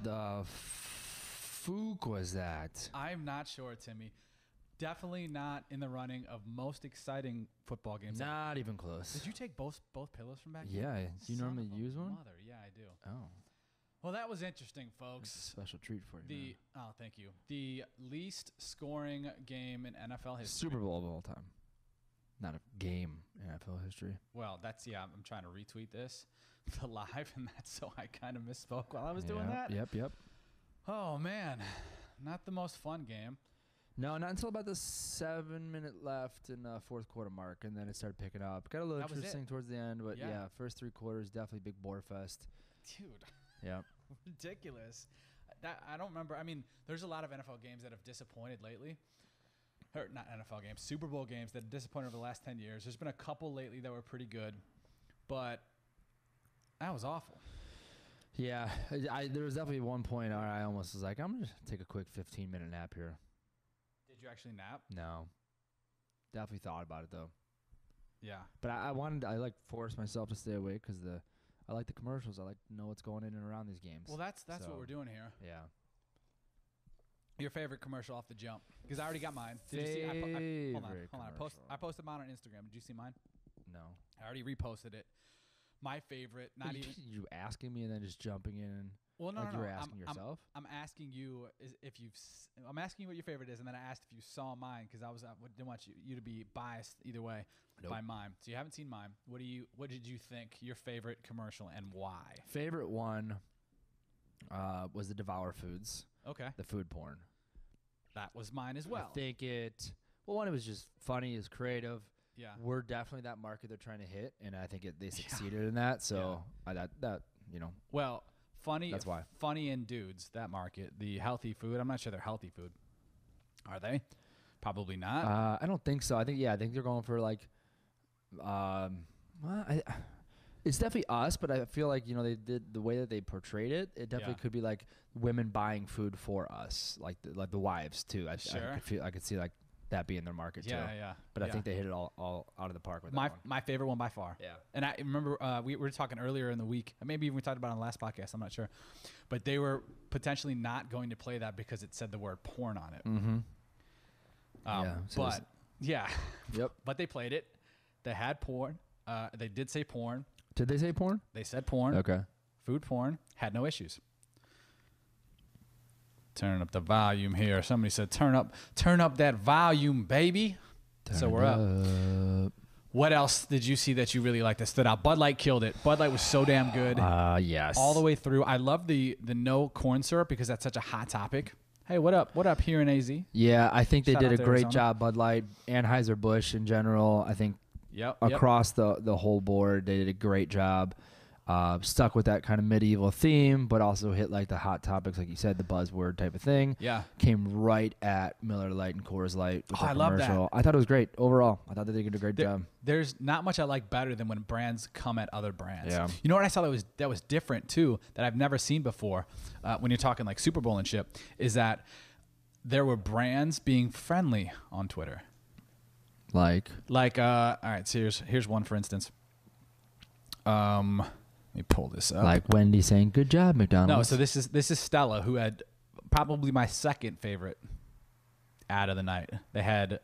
What the fook was that? I'm not sure, Timmy. Definitely not in the running of most exciting football games. Not even close. Did you take both pillows from back Yeah. there? Do you normally use one? Mother. Yeah, I do. Oh. Well, that was interesting, folks. That's a special treat for you. Thank you. The least scoring game in NFL history. Super Bowl of all time. Not a game in NFL history. Well, I'm trying to retweet this to live, and that's so I kind of misspoke while I was doing that. Yep. Oh, man. Not the most fun game. No, not until about the 7-minute left in the fourth quarter mark, and then it started picking up. Got a little interesting towards the end, but yeah, first 3 quarters, definitely big bore fest. Dude. Yeah. Ridiculous. I don't remember. I mean, there's a lot of NFL games that have disappointed lately. Or not NFL games, Super Bowl games that have disappointed over the last 10 years. There's been a couple lately that were pretty good, but that was awful. Yeah, there was definitely one point where I almost was like, I'm going to take a quick 15-minute nap here. Did you actually nap? No. Definitely thought about it, though. Yeah. But I forced myself to stay awake because I like the commercials. I like to know what's going in and around these games. Well, that's what we're doing here. Yeah. Your favorite commercial off the jump? Because I already got mine. Did you see? Hold on. I posted mine on Instagram. Did you see mine? No. I already reposted it. My favorite. You asking me and then just jumping in. Well, no. You were asking yourself. I'm asking you I'm asking you what your favorite is, and then I asked if you saw mine because I didn't want you to be biased either way by mine. So you haven't seen mine. What did you think your favorite commercial and why? Favorite one was the Devour Foods. Okay. The food porn. That was mine as well. I think it was just funny, it's creative. Yeah. We're definitely that market they're trying to hit, and I think they succeeded in that. So Well, funny. That's why. Funny in dudes, that market. The healthy food. I'm not sure they're healthy food. Are they? Probably not. I don't think so. I think they're going for like, it's definitely us, but I feel like they did the way that they portrayed it. It definitely could be like women buying food for us, like the wives too. I could see like that being their market too. Yeah. But I think they hit it all out of the park with that one. My favorite one by far. Yeah. And I remember we were talking earlier in the week. Maybe even we talked about it on the last podcast. I'm not sure, but they were potentially not going to play that because it said the word porn on it. Mm-hmm. Yep. But they played it. They had porn. They did say porn. Did they say porn? They said porn. Okay. Food porn. Had no issues. Turning up the volume here. Somebody said, turn up that volume, baby. So we're up. What else did you see that you really liked that stood out? Bud Light killed it. Bud Light was so damn good. Yes. All the way through. I love the no corn syrup because that's such a hot topic. Hey, what up? What up here in AZ? Yeah, I think they did a great Arizona. job, Bud Light, Anheuser-Busch in general. I think across the whole board, they did a great job. Stuck with that kind of medieval theme, but also hit like the hot topics, like you said, the buzzword type of thing. Yeah. Came right at Miller Lite and Coors Light. I love that. I thought it was great overall. I thought that they did a great job. There's not much I like better than when brands come at other brands. Yeah. You know what I saw that was different too, that I've never seen before when you're talking like Super Bowl and shit, is that there were brands being friendly on Twitter. Like all right, so here's one for instance. Let me pull this up. Like Wendy saying, "Good job, McDonald's." No, so this is Stella, who had probably my second favorite ad of the night. They had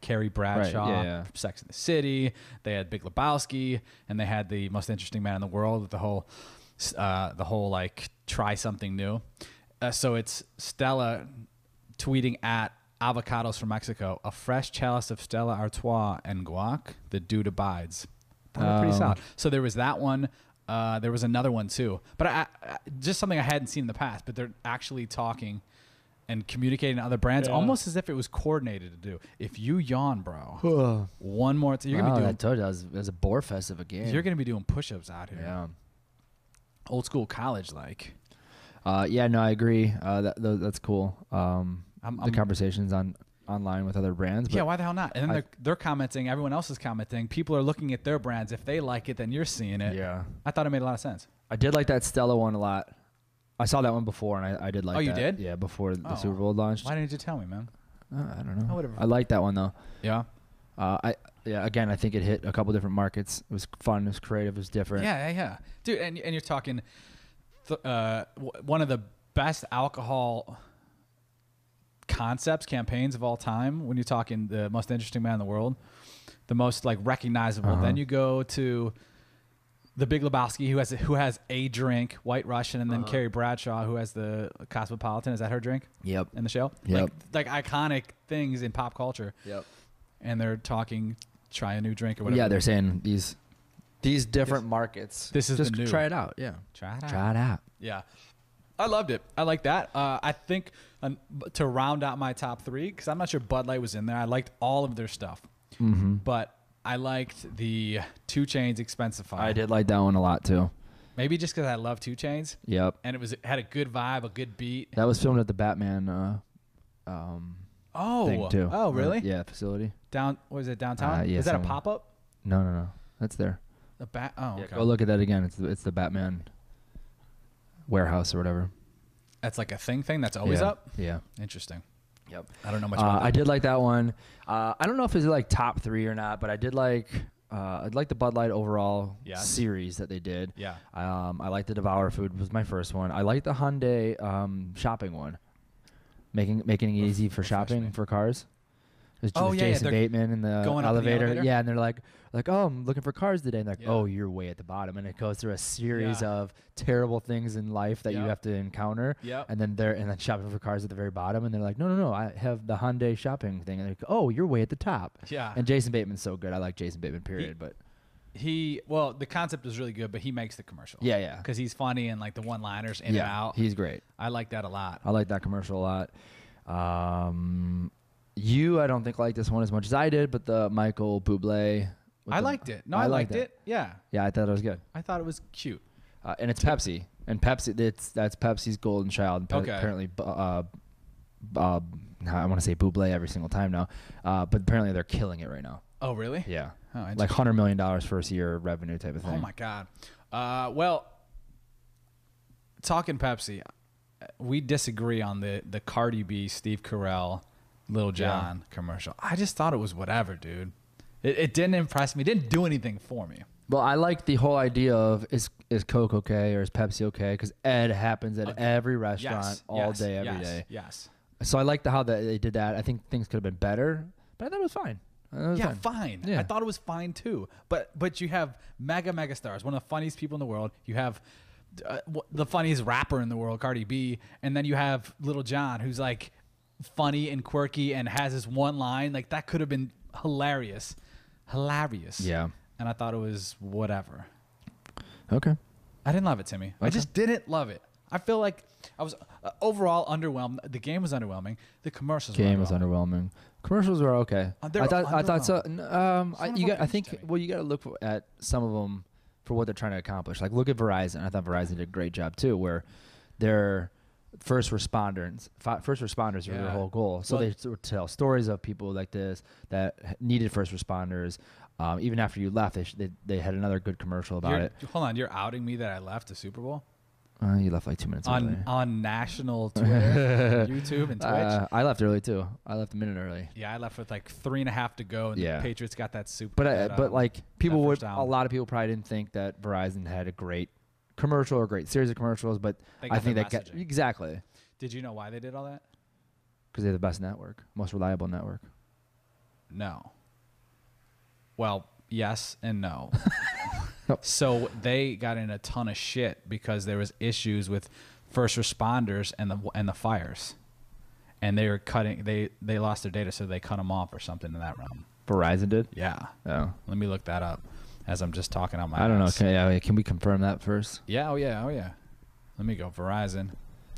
Carrie Bradshaw from Sex and the City. They had Big Lebowski, and they had the most interesting man in the world with the whole like try something new. So it's Stella tweeting at avocados from Mexico, a fresh chalice of Stella Artois and guac. The dude abides. Pretty solid. So there was that one. There was another one too, but I just something I hadn't seen in the past. But they're actually talking and communicating to other brands, almost as if it was coordinated to do. If you yawn, bro, one more, you're gonna be doing. I told you it was a bore fest of a game. You're gonna be doing push-ups out here. Yeah, old school college like. Yeah, no, I agree. That's cool. The conversations online with other brands. But why the hell not? And then they're commenting. Everyone else is commenting. People are looking at their brands. If they like it, then you're seeing it. Yeah. I thought it made a lot of sense. I did like that Stella one a lot. I saw that one before, and I did like that. Oh, you did? Yeah, before the Super Bowl launched. Why didn't you tell me, man? I don't know. Whatever. I like that one, though. Yeah? Again, I think it hit a couple different markets. It was fun. It was creative. It was different. Yeah. Dude, and you're talking one of the best alcohol campaigns of all time. When you're talking the most interesting man in the world, the most like recognizable. Then you go to the Big Lebowski, who has a drink, White Russian, and then Carrie Bradshaw, who has the Cosmopolitan. Is that her drink? Yep. In the show? Yep. Like iconic things in pop culture. Yep. And they're talking, try a new drink or whatever. Yeah, they're saying these different markets. This is just the new. Try it out. Yeah. Try it out. Yeah. I loved it. I like that. I think to round out my top 3, because I'm not sure Bud Light was in there. I liked all of their stuff. But I liked the 2 Chainz Expensify. I did like that one a lot too. Maybe just because I love 2 Chainz. Yep. And it had a good vibe, a good beat. That was filmed at the Batman thing too. Oh, really? Yeah, facility. Was it downtown? Yeah, is that a pop-up? No. That's there. Oh, okay. Go look at that again. It's the Batman warehouse or whatever. That's like a thing that's always up? Yeah. Interesting. Yep. I don't know much about that. I did like that one. I don't know if it's like top 3 or not, but I did like I'd like the Bud Light overall series that they did. Yeah. I liked the Devour Food was my first one. I liked the Hyundai shopping one. Making it easy for shopping for cars. Jason Bateman in the elevator. Yeah, and they're like, oh, I'm looking for cars today. And they're like, oh, you're way at the bottom. And it goes through a series of terrible things in life that you have to encounter. Yep. And then shopping for cars at the very bottom. And they're like, no, I have the Hyundai shopping thing. And they're like, oh, you're way at the top. Yeah. And Jason Bateman's so good. I like Jason Bateman, period. But the concept is really good, but he makes the commercial. Yeah. Because he's funny and like the one-liners in and out. He's great. I like that a lot. I like that commercial a lot. I don't think like this one as much as I did, but the Michael Bublé. I liked it. No, I liked it. Yeah. Yeah, I thought it was good. I thought it was cute. And it's Pepsi. And Pepsi, that's Pepsi's golden child. Apparently, I want to say Bublé every single time now, but apparently they're killing it right now. Oh, really? Yeah. Oh, like $100 million first year revenue type of thing. Oh, my God. Well, talking Pepsi, we disagree on the Cardi B, Steve Carell, Lil Jon commercial. I just thought it was whatever, dude. It didn't impress me. It didn't do anything for me. Well, I like the whole idea of is Coke okay or is Pepsi okay? Because Ed happens at every restaurant all day, every day. Yes. So I like how they did that. I think things could have been better, but I thought it was fine. Fine. Yeah. I thought it was fine too. But you have mega stars, one of the funniest people in the world. You have the funniest rapper in the world, Cardi B, and then you have Lil Jon, who's like funny and quirky and has this one line. Like that could have been hilarious. Yeah. And I thought it was whatever. Okay. I didn't love it, Timmy. Okay. I just didn't love it. I feel like I was overall underwhelmed. The game was underwhelming. The commercials were underwhelming. Commercials were okay. I thought so. I think you got to look at some of them for what they're trying to accomplish. Like look at Verizon. I thought Verizon did a great job too, where they're first responders are their whole goal. So they tell stories of people like this that needed first responders. Even after you left, they had another good commercial about it. Hold on, you're outing me that I left the Super Bowl? You left like 2 minutes early. On national Twitter, YouTube, and Twitch. I left early too. I left a minute early. Yeah, I left with like 3.5 to go, and the Patriots got that Super. But like a lot of people probably didn't think that Verizon had a great commercial or a great series of commercials, but I think they got exactly. Did you know why they did all that? Because they're the best network, most reliable network. No. Well, yes and no. So they got in a ton of shit because there was issues with first responders and the fires, and they were cutting. They lost their data, so they cut them off or something in that realm. Verizon did. Yeah. Oh. Let me look that up as I'm just talking on my. I don't know. Can we confirm that first? Yeah. Oh yeah. Let me go Verizon.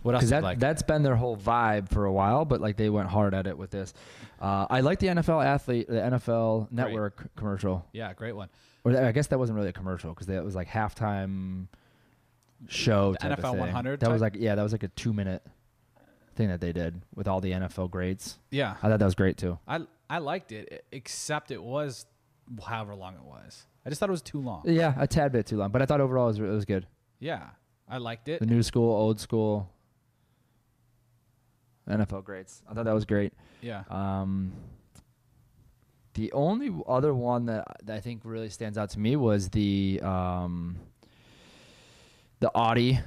What else? Because that's been their whole vibe for a while, but like they went hard at it with this. I like the NFL Network commercial. Yeah, great one. Or I guess that wasn't really a commercial because that was like halftime show type NFL of thing. 100. That was like a 2-minute thing that they did with all the NFL greats. Yeah, I thought that was great too. I liked it, except it was however long it was. I just thought it was too long. Yeah, a tad bit too long, but I thought overall it was good. Yeah, I liked it. The new school, old school. NFL greats. I thought that was great. Yeah. The only other one that I think really stands out to me was the Audi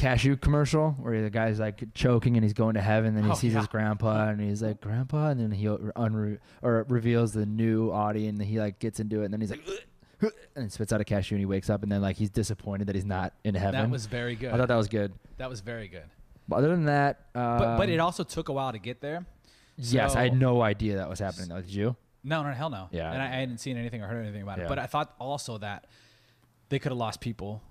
cashew commercial where the guy's like choking and he's going to heaven. Then he sees his grandpa and he's like, "Grandpa," and then he reveals the new Audi and he like gets into it and then he's like, "Ugh," and he spits out a cashew and he wakes up and then like he's disappointed that he's not in heaven. That was very good. I thought that was good. That was very good. But other than that, but it also took a while to get there. Yes, I had no idea that was happening though. Did you? No, hell no. Yeah, and I hadn't seen anything or heard anything about it. But I thought also that they could have lost people.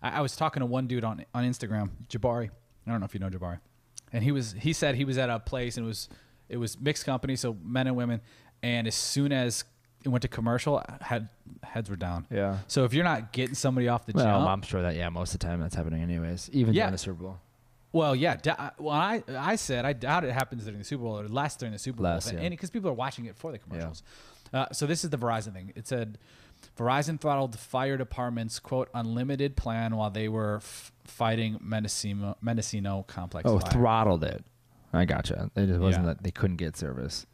I was talking to one dude on Instagram, Jabari. I don't know if you know Jabari. And he said he was at a place and it was mixed company, so men and women. And as soon as it went to commercial, heads were down. Yeah. So if you're not getting somebody off the jump, I'm sure that most of the time that's happening anyways, even during the Super Bowl. Well, yeah. I said I doubt it happens during the Super Bowl or less during the Super Bowl, and because people are watching it for the commercials. Yeah. So this is the Verizon thing. It said Verizon throttled fire department's quote unlimited plan while they were fighting Mendocino complex. Oh, fire. Throttled it. I gotcha. It just wasn't that they couldn't get service.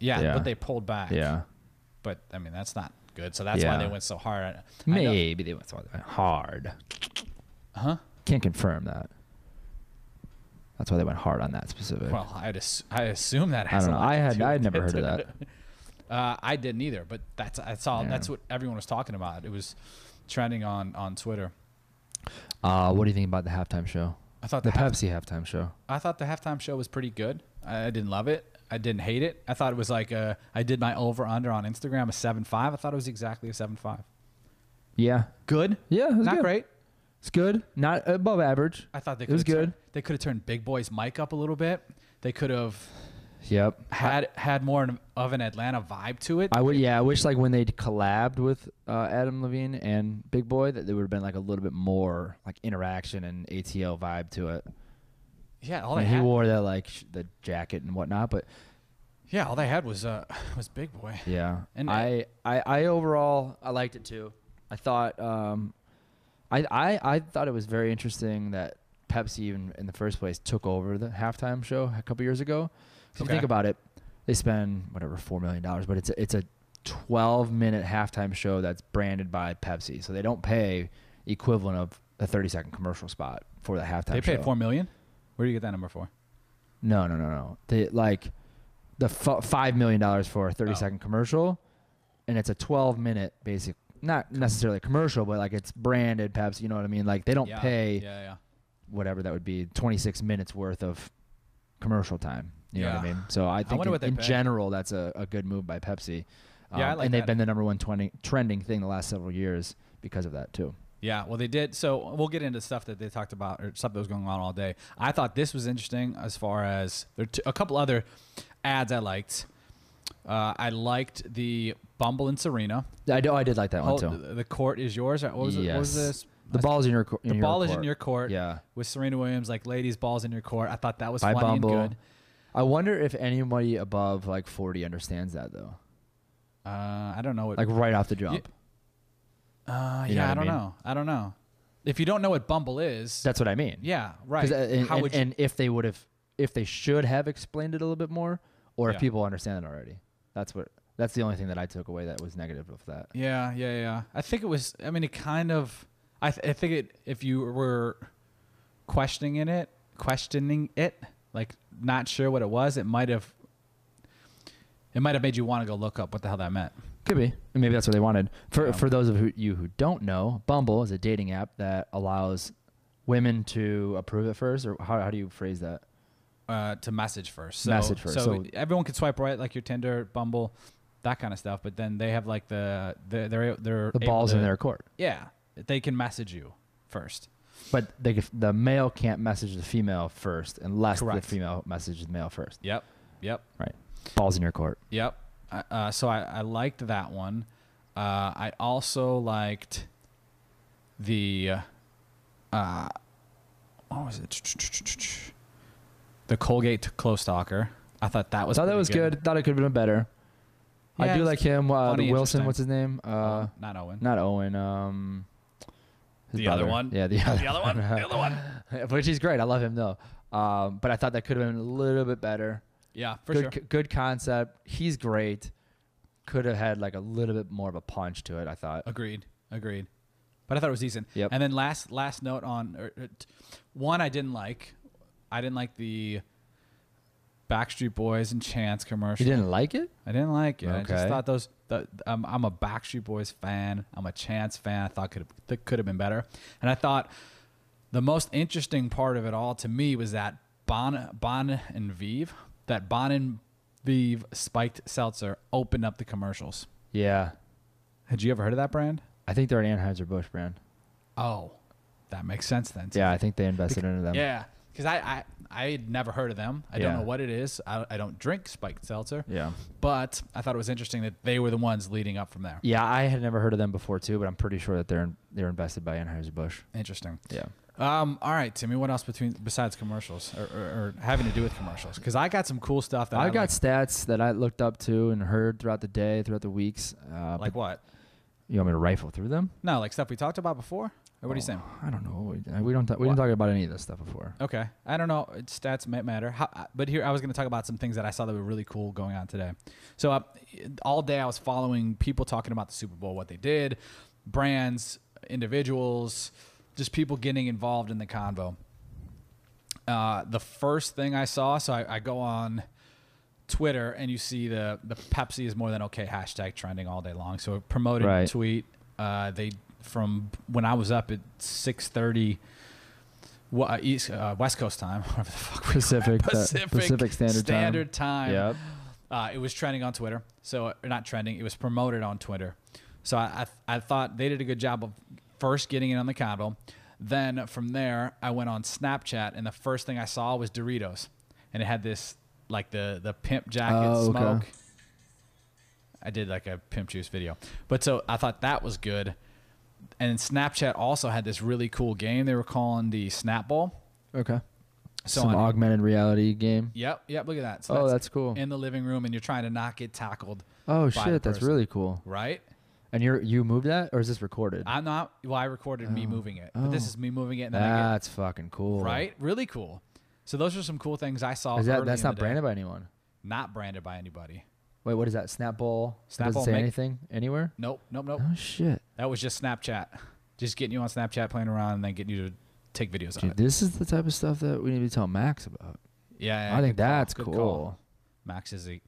Yeah, but they pulled back. Yeah. But I mean that's not good. So that's why they went so hard. Maybe they went so hard. Huh? Can't confirm that. That's why they went hard on that specific. Well, I assume that has I don't know. I had never heard of that. I didn't either, but that's what everyone was talking about. It was trending on Twitter. What do you think about the halftime show? I thought the Pepsi halftime show. I thought the halftime show was pretty good. I didn't love it. I didn't hate it. I thought it was like I did my over under on Instagram, a 7.5. I thought it was exactly a 7.5. Yeah. Good. Yeah. It was not good. Great. It's good. Not above average. I thought it was good. They could have turned Big Boy's mic up a little bit. They could have. Yep. Had more of an Atlanta vibe to it. I wish like when they collabed with Adam Levine and Big Boy that there would have been like a little bit more like interaction and ATL vibe to it. Yeah, he wore that like the jacket and whatnot, but yeah, all they had was Big Boy. Yeah, and I overall I liked it too. I thought I thought it was very interesting that Pepsi even in the first place took over the halftime show a couple years ago. If you think about it, they spend whatever $4 million, but it's a 12-minute halftime show that's branded by Pepsi, so they don't pay equivalent of a 30-second commercial spot for the halftime. They show. paid $4 million. Where do you get that number for? No. They like the $5 million for a 30-second commercial, and it's a 12-minute basic, not necessarily a commercial, but like it's branded Pepsi. You know what I mean? Like they don't pay whatever that would be 26 minutes worth of commercial time. You know what I mean? So I think in general, that's a good move by Pepsi. I like and they've been the number one trending thing the last several years because of that too. Yeah, well, they did. So we'll get into stuff that they talked about or stuff that was going on all day. I thought this was interesting as far as there are a couple other ads I liked. I liked the Bumble and Serena. I did like that one too. The court is yours. What was this? The ball's in your court. The ball is in your court. Yeah. With Serena Williams, like ladies, balls in your court. I thought that was funny and good. I wonder if anybody above like 40 understands that though. I don't know. Like right off the jump. I don't know. If you don't know what Bumble is, that's what I mean. Yeah, right. And if they should have explained it a little bit more, or if people understand it already, that's the only thing that I took away that was negative of that. Yeah. I think it was. I mean, it kind of. I think it. If you were questioning it, like not sure what it was, it might have made you want to go look up what the hell that meant. Could be. And maybe that's what they wanted. For those of you who don't know, Bumble is a dating app that allows women to approve it first, or how do you phrase that? To message first. So everyone can swipe right, like your Tinder, Bumble, that kind of stuff. But then they have like the balls in their court. Yeah, they can message you first. But the male can't message the female first unless the female messages the male first. Yep. Right. Balls in your court. Yep. So I liked that one. I also liked the what was it? The Colgate Close Stalker. I thought that was. Thought that was good. Thought it could have been better. Yeah, I do like him. The Wilson. What's his name? Not Owen. Not Owen. The other one. Yeah, the other one. Which is great. I love him though. But I thought that could have been a little bit better. Yeah, for sure. Good concept. He's great. Could have had like a little bit more of a punch to it, I thought. Agreed. But I thought it was decent. Yep. And then last note on one I didn't like. I didn't like the Backstreet Boys and Chance commercial. You didn't like it? I didn't like it. Okay. I just thought those. I'm a Backstreet Boys fan. I'm a Chance fan. I thought could have been better. And I thought the most interesting part of it all to me was that Bon and Vive spiked seltzer opened up the commercials. Yeah. Had you ever heard of that brand? I think they're an Anheuser-Busch brand. Oh, that makes sense then. Yeah, I think they invested into them. Yeah, because I had never heard of them. I don't know what it is. I don't drink spiked seltzer. Yeah. But I thought it was interesting that they were the ones leading up from there. Yeah, I had never heard of them before too, but I'm pretty sure that they're invested by Anheuser-Busch. Interesting. Yeah. All right, Timmy. What else besides commercials or having to do with commercials? Because I got some cool stuff that I got stats that I looked up to and heard throughout the day, throughout the weeks. Like what? You want me to rifle through them? No, like stuff we talked about before. Or what are you saying? I don't know. We didn't talk about any of this stuff before. Okay, I don't know. Stats might matter. But here I was going to talk about some things that I saw that were really cool going on today. So all day I was following people talking about the Super Bowl, what they did, brands, individuals, just people getting involved in the convo. The first thing I saw, so I go on Twitter and you see the Pepsi is more than okay hashtag trending all day long. So a promoted tweet. They from when I was up at 6:30 West Coast time, whatever the fuck Pacific Standard Time. Yep. It was trending on Twitter. So not trending, it was promoted on Twitter. So I thought they did a good job of first getting it on the convo. Then from there, I went on Snapchat, and the first thing I saw was Doritos, and it had this like the pimp jacket smoke. Okay. I did like a pimp juice video, but so I thought that was good. And Snapchat also had this really cool game they were calling the Snap Bowl. Okay. So some augmented reality game. Yep. Look at that. So that's cool. In the living room, and you're trying to not get tackled. Oh shit, that's really cool. Right. And you moved that, or is this recorded? I'm not. Well, I recorded me moving it, but this is me moving it. And then that's fucking cool. Right. Really cool. So those are some cool things I saw. That's not branded by anyone. Not branded by anybody. Wait, what is that? Snap Bowl? Snap Bowl doesn't say anything anywhere? Nope. Oh shit. That was just Snapchat. Just getting you on Snapchat, playing around, and then getting you to take videos of it. This is the type of stuff that we need to tell Max about. Yeah, I think that's cool. Call. Max is a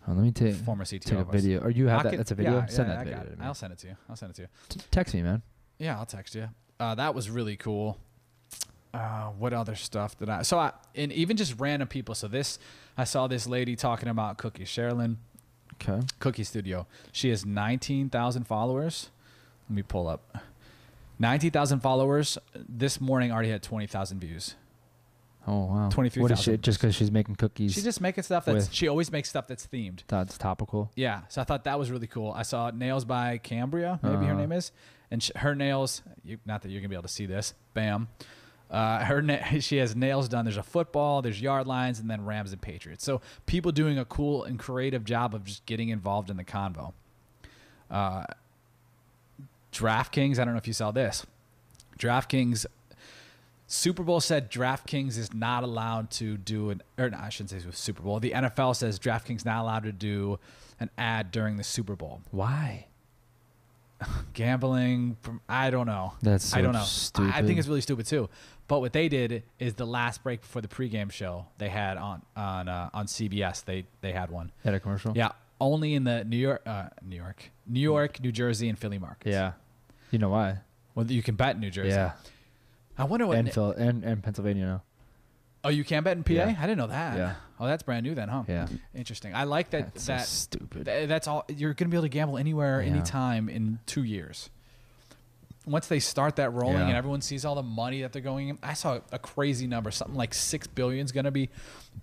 let me former CTO. Take a video. Or you have that? That's a video. Send that video to me. I'll send it to you. Text me, man. Yeah, I'll text you. That was really cool. What other stuff did I? So and even just random people. So I saw this lady talking about Cookie Sherilyn. Okay. Cookie Studio. She has 19,000 followers. Let me pull up. 19,000 followers. This morning already had 20,000 views. Oh wow. 23,000. What is she? Just because she's making cookies? She's just making stuff she always makes stuff that's themed. That's topical. Yeah. So I thought that was really cool. I saw Nails by Cambria. Maybe her name is. And her nails. Not that you're gonna be able to see this. Bam. She has nails done. There's a football, there's yard lines, and then Rams and Patriots. So people doing a cool and creative job of just getting involved in the convo. DraftKings, I don't know if you saw this. DraftKings, Super Bowl said DraftKings is not allowed to do I shouldn't say it was Super Bowl. The NFL says DraftKings not allowed to do an ad during the Super Bowl. Why? Gambling, I don't know. I don't know. Stupid. I think it's really stupid too. But what they did is the last break before the pregame show they had on CBS. They had one. Had a commercial. Yeah, only in the New York, New Jersey, and Philly markets. Yeah, you know why? Well, you can bet in New Jersey. Yeah, I wonder what. And Pennsylvania now. Oh, you can bet in PA? Yeah. I didn't know that. Yeah. Oh, that's brand new then, huh? Yeah. Interesting. I like that. That's so stupid. That's all. You're going to be able to gamble anywhere, anytime in 2 years. Once they start that rolling and everyone sees all the money that they're going in. I saw a crazy number. Something like $6 billion is going to be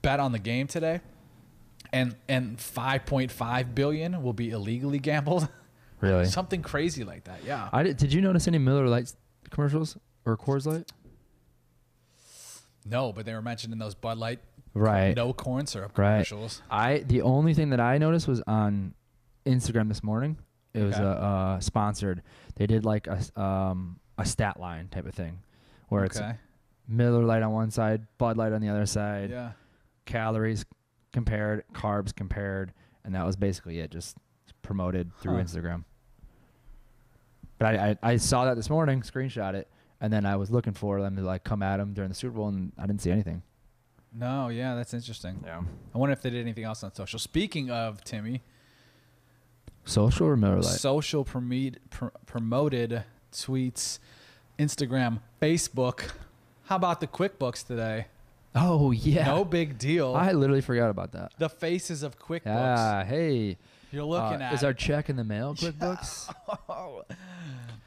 bet on the game today. And $5.5 billion will be illegally gambled. Really? Something crazy like that, yeah. Did you notice any Miller Lite commercials or Coors Light? No, but they were mentioned in those Bud Light no corn syrup commercials. The only thing that I noticed was on Instagram this morning. It was sponsored. They did like a stat line type of thing, where it's Miller Lite on one side, Bud Light on the other side. Yeah. Calories compared, carbs compared, and that was basically it. Just promoted through Instagram. But I saw that this morning, screenshot it. And then I was looking for them to like come at them during the Super Bowl, and I didn't see anything. No, yeah, that's interesting. Yeah. I wonder if they did anything else on social. Speaking of, Timmy. Social or Miller Lite? Social promoted tweets, Instagram, Facebook. How about the QuickBooks today? Oh, yeah. No big deal. I literally forgot about that. The faces of QuickBooks. Yeah, hey. You're looking at is our check in the mail, QuickBooks?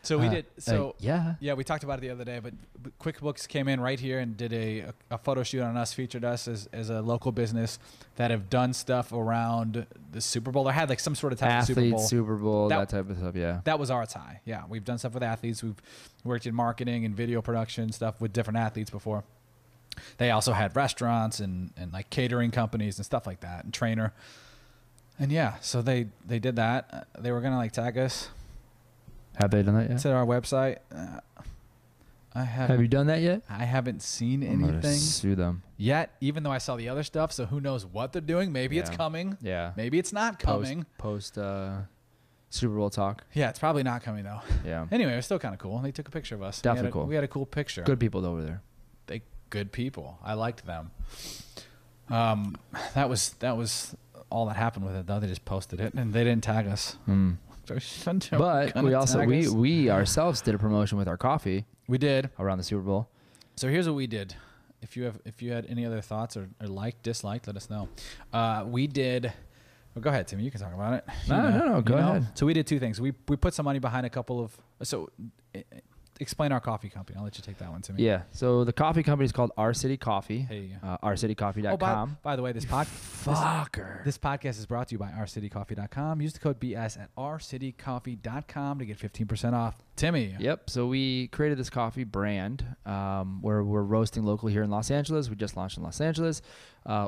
So we did. So yeah, we talked about it the other day. But QuickBooks came in right here and did a photo shoot on us, featured us as a local business that have done stuff around the Super Bowl. Or had like some sort of type of Super Bowl, that type of stuff. Yeah, that was our tie. Yeah, we've done stuff with athletes. We've worked in marketing and video production stuff with different athletes before. They also had restaurants and like catering companies and stuff like that, and trainer. And yeah, so they did that. They were gonna like tag us. Have they done that yet? It's at our website. Have you done that yet? I haven't seen I'm gonna anything sue them yet, even though I saw the other stuff. So who knows what they're doing? Maybe it's coming. Yeah. Maybe it's not coming. Post Super Bowl talk. Yeah, it's probably not coming though. Yeah. Anyway, it was still kind of cool. They took a picture of us. Definitely cool. We had a cool picture. Good people over there. Good people. I liked them. That was all that happened with it though. They just posted it and they didn't tag us. But we ourselves did a promotion with our coffee. We did around the Super Bowl. So here's what we did. If you had any other thoughts or liked, disliked, let us know. We did. Well, go ahead, Timmy. You can talk about it. No. Go ahead. So we did two things. We put some money behind a couple of. So explain our coffee company. I'll let you take that one, Timmy. Yeah. So the coffee company is called Our City Coffee. Hey. OurCityCoffee.com. Oh, by the way, this podcast is brought to you by OurCityCoffee.com. Use the code BS at OurCityCoffee.com to get 15% off. Timmy. Yep. So we created this coffee brand where we're roasting locally here in Los Angeles. We just launched in Los Angeles.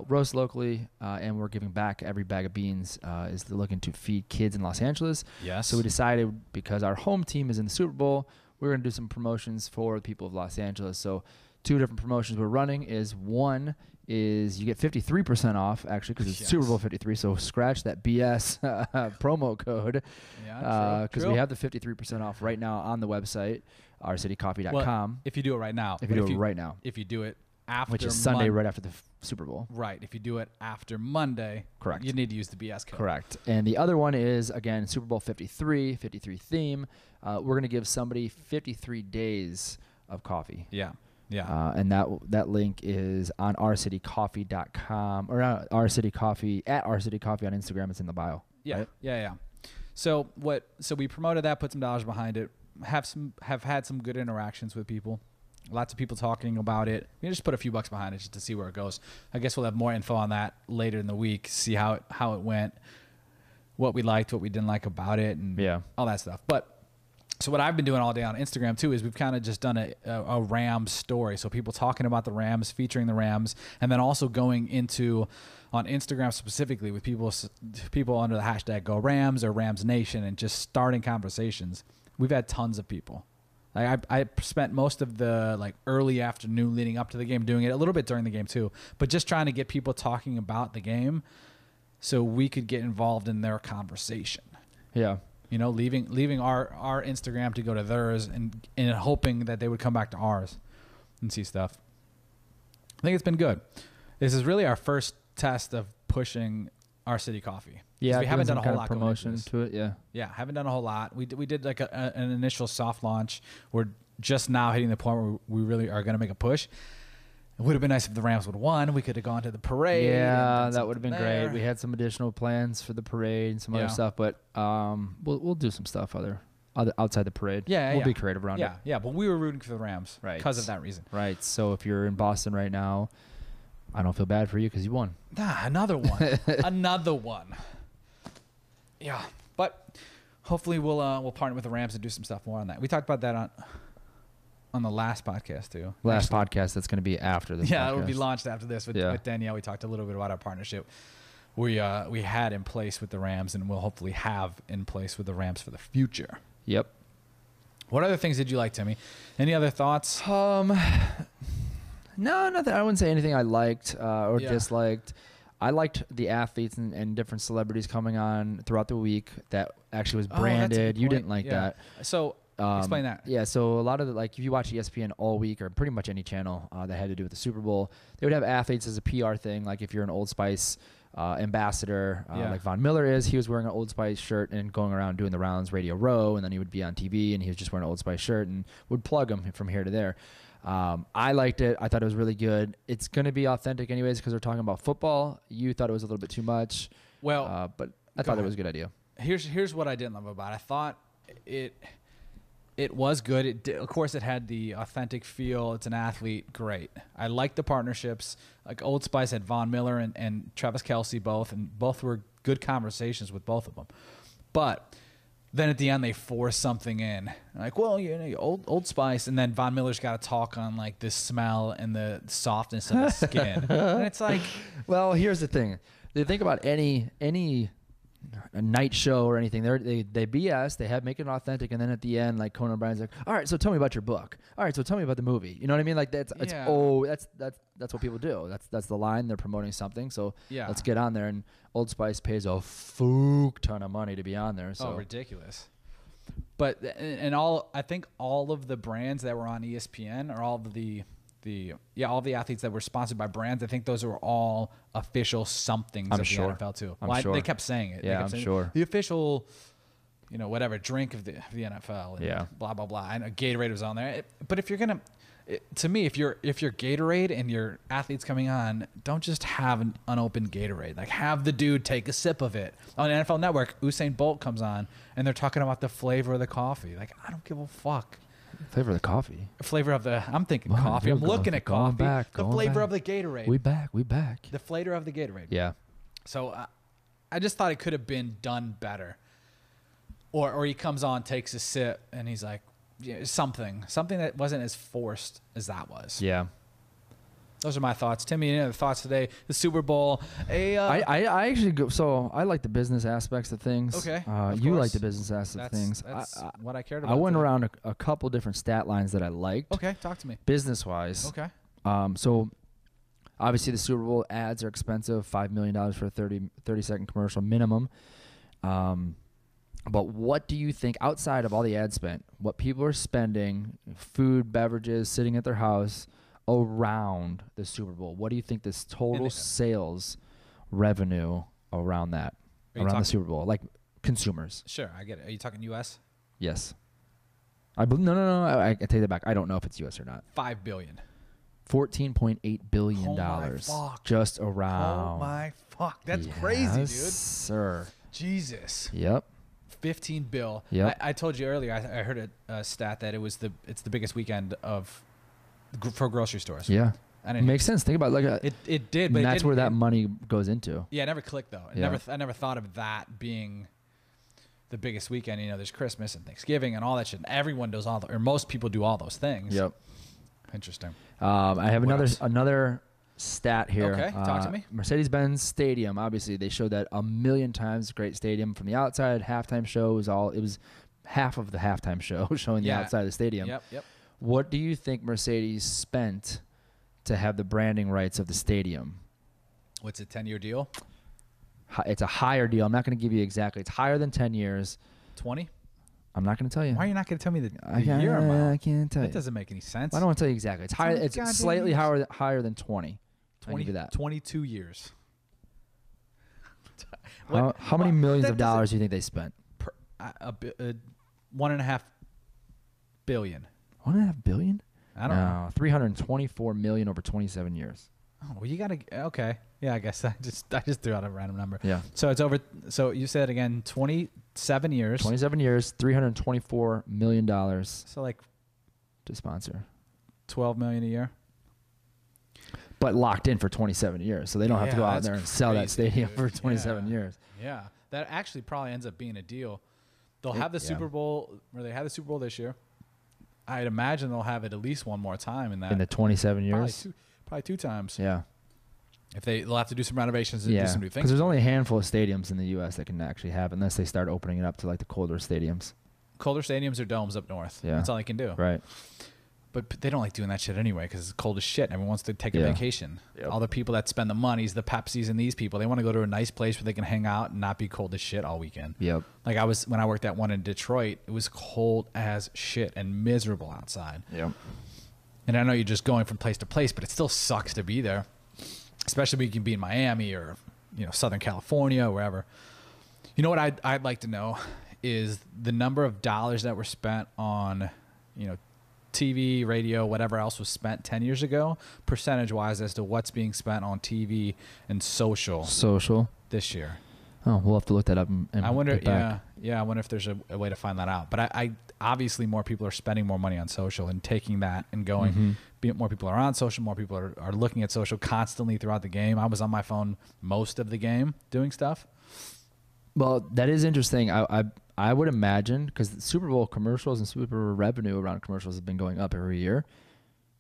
Roast locally, and we're giving back. Every bag of beans is looking to feed kids in Los Angeles. Yes. So we decided, because our home team is in the Super Bowl, we're going to do some promotions for the people of Los Angeles. So 2 different promotions we're running is, one is you get 53% off, actually, because it's Super Bowl 53. So scratch that BS promo code. Yeah, because we have the 53% off right now on the website, ourcitycoffee.com. Well, if you do it right now. If you do it after, which is Sunday right after the Super Bowl. Right. If you do it after Monday, correct, you need to use the BS code. Correct. And the other one is, again, Super Bowl 53 theme. We're going to give somebody 53 days of coffee. Yeah. Yeah. And that link is on ourcitycoffee.com or ourcitycoffee at ourcitycoffee on Instagram. It's in the bio. Yeah. Right? Yeah. So we promoted that, put some dollars behind it, have had some good interactions with people. Lots of people talking about it. We just put a few bucks behind it just to see where it goes. I guess we'll have more info on that later in the week, see how it went, what we liked, what we didn't like about it, and all that stuff. But so what I've been doing all day on Instagram too is we've kind of just done a Rams story. So people talking about the Rams, featuring the Rams, and then also going into on Instagram specifically with people under the hashtag Go Rams or Rams Nation, and just starting conversations. We've had tons of people. Like I spent most of the early afternoon leading up to the game doing it, a little bit during the game too, but just trying to get people talking about the game so we could get involved in their conversation. Yeah. Leaving our Instagram to go to theirs and hoping that they would come back to ours and see stuff. I think it's been good. This is really our first test of pushing Our City Coffee. Yeah, we haven't done a whole lot promotion to it. Yeah, haven't done a whole lot. We did like an initial soft launch. We're just now hitting the point where we really are going to make a push. It would have been nice if the Rams would have won. We could have gone to the parade. Yeah, that would have been great. We had some additional plans for the parade and some other stuff, but we'll do some stuff other outside the parade. We'll be creative around it. Yeah, but we were rooting for the Rams because of that reason. Right. So if you're in Boston right now, I don't feel bad for you because you won. Another one. Another one. Yeah, but hopefully we'll partner with the Rams and do some stuff more on that. We talked about that on the last podcast too. Podcast that's going to be after this. Yeah, it will be launched after this with Danielle. We talked a little bit about our partnership we had in place with the Rams, and we'll hopefully have in place with the Rams for the future. Yep. What other things did you like, Timmy? Any other thoughts? No, nothing. I wouldn't say anything I liked or disliked. I liked the athletes and different celebrities coming on throughout the week that actually was branded. You didn't like that. So Explain that. Yeah, so a lot of the, like if you watch ESPN all week or pretty much any channel that had to do with the Super Bowl, they would have athletes as a PR thing. Like if you're an Old Spice ambassador, like Von Miller is, he was wearing an Old Spice shirt and going around doing the rounds, Radio Row, and then he would be on TV and he was just wearing an Old Spice shirt and would plug him from here to there. I liked it. I thought it was really good. It's going to be authentic anyways because we're talking about football. You thought it was a little bit too much. Well, but I thought it was a good idea. Here's what I didn't love about it. I thought it was good. Of course, it had the authentic feel. It's an athlete. Great. I liked the partnerships. Like Old Spice had Von Miller and Travis Kelce both, and both were good conversations with both of them. But then at the end, they force something in. Like, well, Old Spice, and then Von Miller's got to talk on like the smell and the softness of the skin. And it's like, well, here's the thing. They think about any a night show or anything. They BS. They have make it authentic, and then at the end, like Conan O'Brien's like, all right, so tell me about your book. All right, so tell me about the movie. You know what I mean? Like that's what people do. That's the line. They're promoting something. So let's get on there. And Old Spice pays a ton of money to be on there. So ridiculous. But I think all of the brands that were on ESPN are all of all the athletes that were sponsored by brands. I think those are all official somethings of the NFL too. They kept saying it. Yeah, I'm sure. The official, whatever drink of the NFL. And blah blah blah. I know Gatorade was on there. But if you're gonna, to me, if you're Gatorade and your athlete's coming on, don't just have an unopened Gatorade. Like have the dude take a sip of it. On NFL Network, Usain Bolt comes on and they're talking about the flavor of the coffee. Like I don't give a fuck. Flavor of the coffee. Flavor of the. I'm thinking coffee. I'm looking at coffee. The flavor of the Gatorade. We back. The flavor of the Gatorade. Yeah. So I just thought it could have been done better. Or he comes on, takes a sip, and he's like, something that wasn't as forced as that was. Yeah. Those are my thoughts. Timmy, any other thoughts today? The Super Bowl. I actually go. So I like the business aspects of things. Okay. You like the business aspects of things. That's what I cared about. I went around a couple different stat lines that I liked. Okay, talk to me. Business wise. Okay. So obviously the Super Bowl ads are expensive. $5 million for a 30-second commercial minimum. But what do you think outside of all the ad spent? What people are spending, food, beverages, sitting at their house around the Super Bowl? What do you think this total sales revenue around that, around the Super Bowl, like consumers? Sure, I get it. Are you talking U.S.? Yes. No. I take that back. I don't know if it's U.S. or not. $5 billion. $14.8 billion. Oh my fuck. Just around. Oh my fuck. That's crazy, dude. Sir. Jesus. Yep. 15 bill. Yep. I told you earlier. I heard a stat that it's the biggest weekend for grocery stores. Yeah. It makes sense. Think about it did, but that's where that money goes into. Yeah, it never clicked though. I never thought of that being the biggest weekend. There's Christmas and Thanksgiving and all that shit. Everyone does or most people do all those things. Yep. Interesting. I have another stat here. Okay, talk to me. Mercedes-Benz Stadium. Obviously, they showed that 1,000,000 times. Great stadium from the outside. Halftime show was it was half of the halftime show showing the outside of the stadium. Yep. What do you think Mercedes spent to have the branding rights of the stadium? What's a 10-year deal? It's a higher deal. I'm not going to give you exactly. It's higher than 10 years. 20? I'm not going to tell you. Why are you not going to tell me the year amount? I can't tell you. That doesn't make any sense. I don't want to tell you exactly. It's higher. It's slightly higher than 20. 22 years. How many millions of dollars do you think they spent? $1.5 billion. $1.5 billion? I don't know. $324 million over 27 years. Oh, well, you gotta. Okay, yeah. I guess I just threw out a random number. Yeah. So it's over. So you said again, 27 years. 27 years, $324 million. So like to sponsor. $12 million a year. But locked in for 27 years, so they don't have to go out there and sell that stadium for 27 years. Yeah, that actually probably ends up being a deal. They'll have the Super Bowl, or they had the Super Bowl this year. I'd imagine they'll have it at least one more time in the 27 years. Probably two times. Yeah. If they'll have to do some renovations and do some new things. Because there's only a handful of stadiums in the U.S. that can actually have, unless they start opening it up to like the colder stadiums. Colder stadiums or domes up north. Yeah. That's all they can do. Right. But they don't like doing that shit anyway because it's cold as shit. Everyone wants to take a vacation. Yep. All the people that spend the monies, the Pepsis and these people, they want to go to a nice place where they can hang out and not be cold as shit all weekend. Yep. Like when I worked at one in Detroit, it was cold as shit and miserable outside. Yep. And I know you're just going from place to place, but it still sucks to be there, especially when you can be in Miami or Southern California or wherever. You know what I'd like to know is the number of dollars that were spent on TV, radio, whatever else was spent 10 years ago, percentage-wise, as to what's being spent on TV and social this year. Oh, we'll have to look that up. And I wonder, I wonder if there's a way to find that out. But I obviously more people are spending more money on social and taking that and going. More people are on social. More people are looking at social constantly throughout the game. I was on my phone most of the game doing stuff. Well, that is interesting. I would imagine because Super Bowl commercials and Super Bowl revenue around commercials have been going up every year.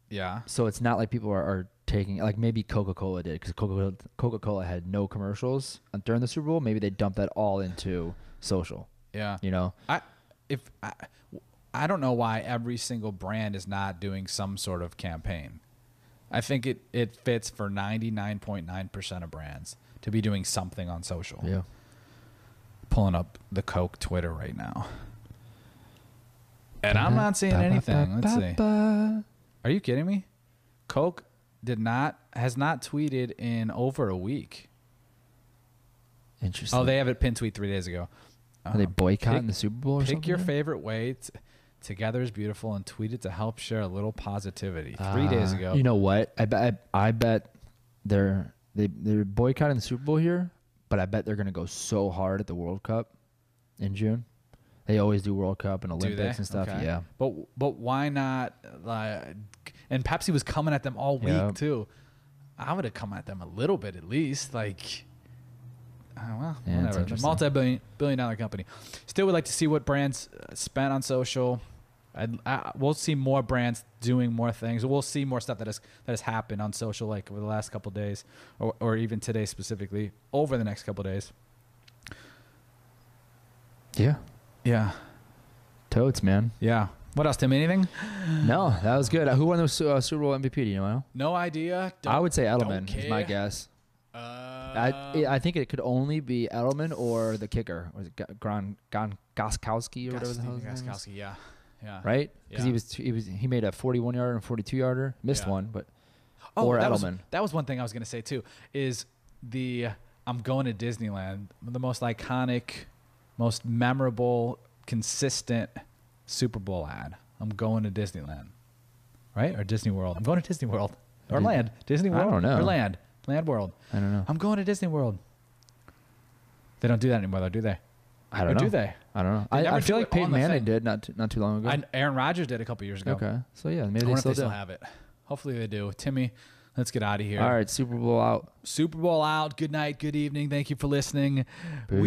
Yeah. So it's not like people are taking, like maybe Coca-Cola did, because Coca-Cola had no commercials during the Super Bowl. Maybe they dumped that all into social. Yeah. I don't know why every single brand is not doing some sort of campaign. I think it fits for 99.9% of brands to be doing something on social. Yeah. Pulling up the Coke Twitter right now. And I'm not seeing anything. Let's see. Are you kidding me? Coke has not tweeted in over a week. Interesting. Oh, they have it pinned tweet 3 days ago. Are they boycotting the Super Bowl or something? Pick your favorite way. Together is beautiful, and tweet it to help share a little positivity. 3 days ago. You know what? I bet they're boycotting the Super Bowl here. But I bet they're going to go so hard at the World Cup in June. They always do World Cup and Olympics and stuff. Okay. Yeah. But why not? And Pepsi was coming at them all week too. I would have come at them a little bit at least. Like, whatever. A multi-billion-dollar company. Still would like to see what brands spent on social. We'll see more brands doing more things. We'll see more stuff that has happened on social, like over the last couple of days, or even today specifically, over the next couple of days. Yeah. Totes, man. Yeah. What else, Tim? Anything? No, that was good. Who won the Super Bowl MVP? Do you know? No idea. I would say Edelman is my guess. I think it could only be Edelman or the kicker. Was it Goskowski or whatever the hell his name is? Yeah. Yeah. Right? Because he made a 41-yarder and 42-yarder. Missed one, but Edelman. That was one thing I was going to say too. Is I'm going to Disneyland, the most iconic, most memorable, consistent Super Bowl ad. I'm going to Disneyland, right? Or Disney World. I'm going to Disney World or Land. Disney World. I don't know. Or Land World. I don't know. I'm going to Disney World. They don't do that anymore, though, do they? I don't know. Do they? I don't know. I feel like Peyton Manning did not too long ago. Aaron Rodgers did a couple years ago. Okay. So, yeah, maybe they still have it. Hopefully they do. Timmy, let's get out of here. All right, Super Bowl out. Super Bowl out. Good night. Good evening. Thank you for listening. Peace.